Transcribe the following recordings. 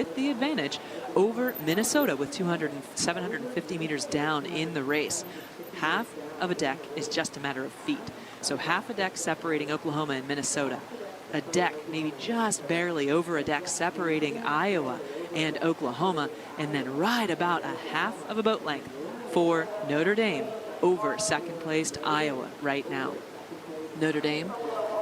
with the advantage over Minnesota with 750 meters down in the race. Half of a deck is just a matter of feet. So half a deck separating Oklahoma and Minnesota. A deck, maybe just barely over a deck, separating Iowa and Oklahoma, and then right about a half of a boat length for Notre Dame over second-placed Iowa right now. Notre Dame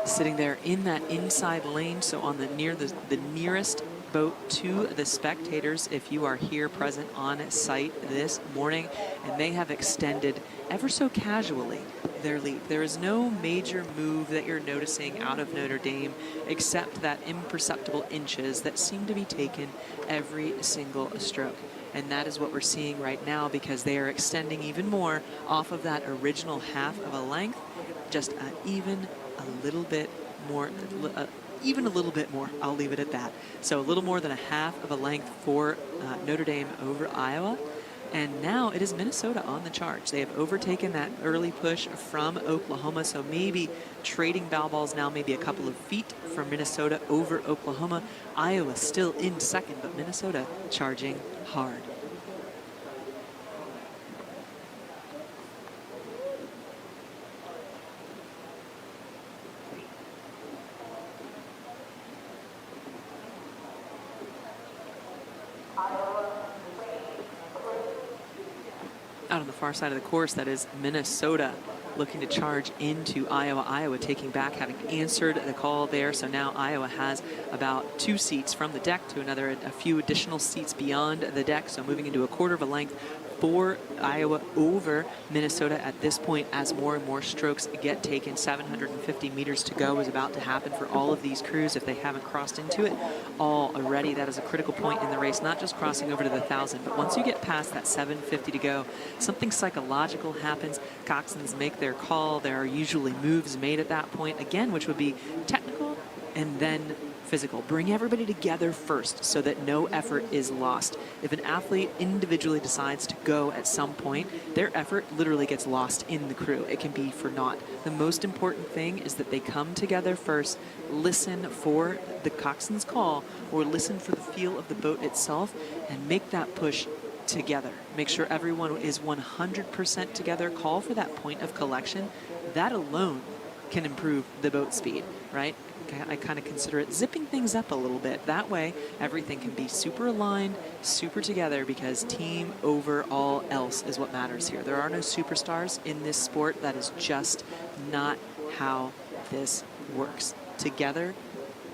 sitting there in that inside lane, so on the nearest boat to the spectators if you are here present on site this morning, and they have extended ever so casually their lead. There is no major move that you're noticing out of Notre Dame except that imperceptible inches that seem to be taken every single stroke. And that is what we're seeing right now, because they are extending even more off of that original half of a length, just even a little bit more, even a little bit more. I'll leave it at that. So a little more than a half of a length for Notre Dame over Iowa. And now it is Minnesota on the charge. They have overtaken that early push from Oklahoma, so maybe trading bow balls now, maybe a couple of feet from Minnesota over Oklahoma. Iowa still in second, but Minnesota charging hard. Out on the far side of the course, that is Minnesota looking to charge into Iowa. Iowa taking back, having answered the call there. So now Iowa has about 2 seats from the deck to a few additional seats beyond the deck. So moving into a quarter of a length for Iowa over Minnesota at this point as more and more strokes get taken. 750 meters to go is about to happen for all of these crews if they haven't crossed into it already. That is a critical point in the race, not just crossing over to the 1,000, but once you get past that 750 to go, something psychological happens. Coxswains make their call. There are usually moves made at that point, again, which would be technical and then physical. Bring everybody together first so that no effort is lost. If an athlete individually decides to go at some point, their effort literally gets lost in the crew. It can be for naught. The most important thing is that they come together first, listen for the coxswain's call, or listen for the feel of the boat itself, and make that push together. Make sure everyone is 100% together. Call for that point of collection. That alone can improve the boat speed, right? I kind of consider it zipping things up a little bit. That way, everything can be super aligned, super together, because team over all else is what matters here. There are no superstars in this sport. That is just not how this works. Together,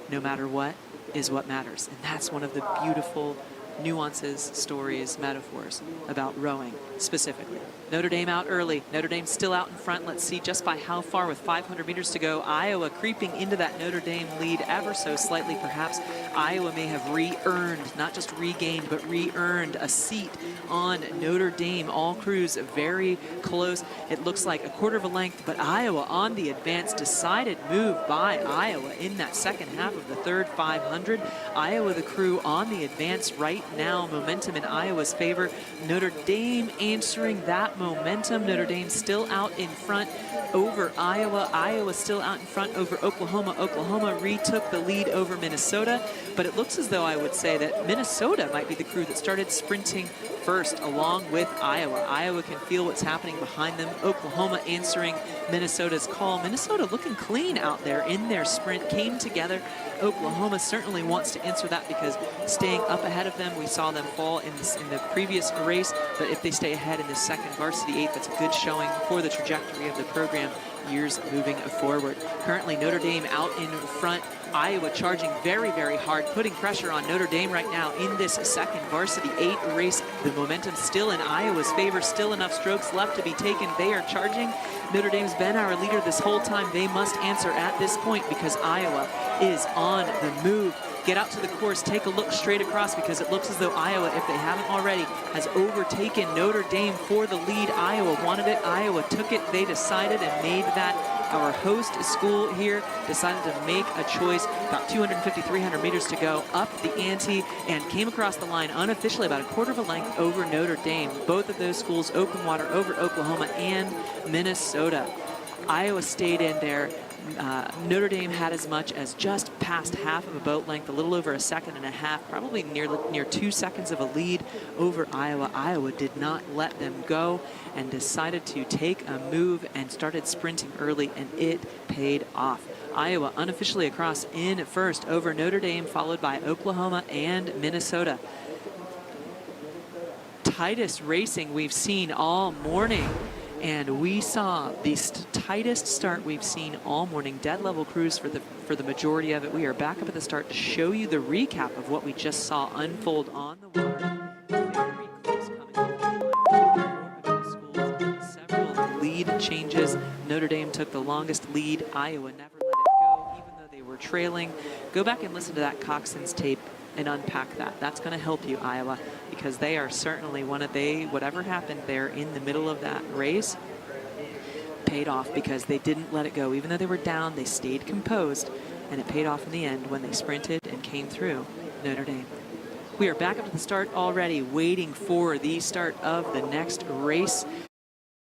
no matter what, is what matters. And that's one of the beautiful nuances, stories, metaphors about rowing specifically. Notre Dame out early. Notre Dame still out in front. Let's see just by how far with 500 meters to go. Iowa creeping into that Notre Dame lead ever so slightly. Perhaps Iowa may have re-earned, not just regained, but re-earned a seat on Notre Dame. All crews very close. It looks like a quarter of a length, but Iowa on the advance. Decided move by Iowa in that second half of the third 500. Iowa, the crew on the advance right now. Momentum in Iowa's favor. Notre Dame answering that momentum. Notre Dame still out in front over Iowa. Iowa still out in front over Oklahoma. Oklahoma retook the lead over Minnesota, but it looks as though I would say that Minnesota might be the crew that started sprinting first along with Iowa. Iowa can feel what's happening behind them. Oklahoma answering Minnesota's call. Minnesota looking clean out there in their sprint, came together. Oklahoma certainly wants to answer that, because staying up ahead of them, we saw them fall in the previous race, but if they stay ahead in the second varsity 8, that's a good showing for the trajectory of the program years moving forward. Currently Notre Dame out in front. Iowa charging very, very hard, putting pressure on Notre Dame right now in this second varsity 8 race. The momentum still in Iowa's favor, still enough strokes left to be taken. They are charging. Notre Dame's been our leader this whole time. They must answer at this point, because Iowa is on the move. Get out to the course, take a look straight across, because it looks as though Iowa, if they haven't already, has overtaken Notre Dame for the lead. Iowa wanted it, Iowa took it. They decided and made that. Our host school here decided to make a choice. About 250, 300 meters to go, up the ante, and came across the line unofficially about a quarter of a length over Notre Dame. Both of those schools open water over Oklahoma and Minnesota. Iowa stayed in there. Notre Dame had as much as just past half of a boat length, a little over a second and a half, probably near 2 seconds of a lead over Iowa. Iowa did not let them go and decided to take a move and started sprinting early, and it paid off. Iowa unofficially across in first over Notre Dame, followed by Oklahoma and Minnesota. Tightest racing we've seen all morning. And we saw the tightest start we've seen all morning. Dead level cruise for the majority of it. We are back up at the start to show you the recap of what we just saw unfold on the water. Very close coming over schools. Several lead changes. Notre Dame took the longest lead. Iowa never let it go, even though they were trailing. Go back and listen to that Coxon's tape and unpack that. That's going to help you, Iowa, because they are certainly whatever happened there in the middle of that race paid off, because they didn't let it go. Even though they were down, they stayed composed, and it paid off in the end when they sprinted and came through Notre Dame. We are back up to the start already, waiting for the start of the next race.